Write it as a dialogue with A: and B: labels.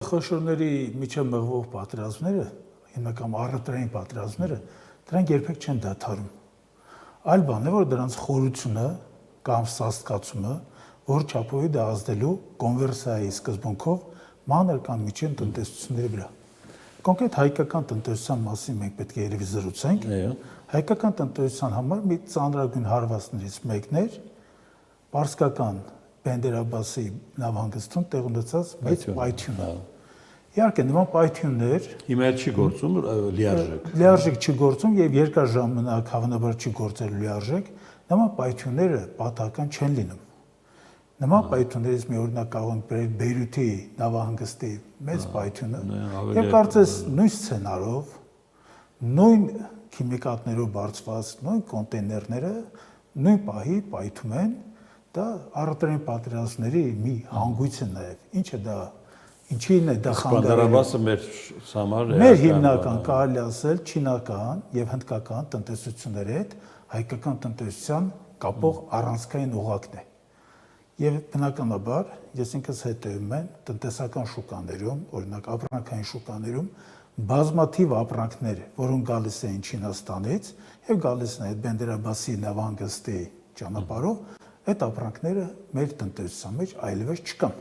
A: խոշորների միջև մղվող պատերազմները, հիմնական առևտրային պատերազմները, դրանք երբեք չեն դադարում։ Այլ բան է, որ դրանց խորությունը կամ սաստկացումը, որ չափովի դա ազդելու կոնվերսիայի սկզբունքով մանր կամ միջին տնտեսությունների վրա։ Կոնկրետ հայկական տնտեսության մասին մենք պետք է երևի զրուցենք։ Հայկական տնտեսության համար մի ծանրագույն հարվածներից մեկն էր պարսկական Բենդեր-Աբբասի նավահանգստում տեղ ունեցած մեծ պայթյունը։ Իհարկե, նման պայթյուններ
B: հիմա չի գործում
A: լիարժեք չի գործում եւ երկար ժամանակ հավանաբար չի գործել լիարժեք, նման պայթյունները պատահական չեն լինում։ Նման պայթյուններից մի օրինակ կարող ենք բերել Բեյրութի նավահանգստի մեծ պայթյունը եւ կարծես նույն սցենարով, նույն քիմիկատներով բարձված նույն կոնտեյներները նույն պահի պայթում են, դա առևտրային պատերազմների մի հանգույց է նաեւ։ Ինչը դա ինչին է դա խանգարել։
B: Բանդարաբասը մեր համար
A: մեր հիմնական կարելի ասել չինական եւ հնդկական տնտեսությունների հետ հայկական տնտեսության կապող առանցքային օղակն է։ Եվ բնականաբար ես ինքս հետևում եմ տնտեսական շուկաներում, օրինակ ապրանքային շուկաներում բազմաթիվ ապրանքներ, որոնք գալիս էին Չինաստանից եւ գալիս են այդ Բենդեր-Աբբասի նավահանգստի ճանապարհով, այդ ապրանքները մեր տնտեսության մեջ այլևս չկան։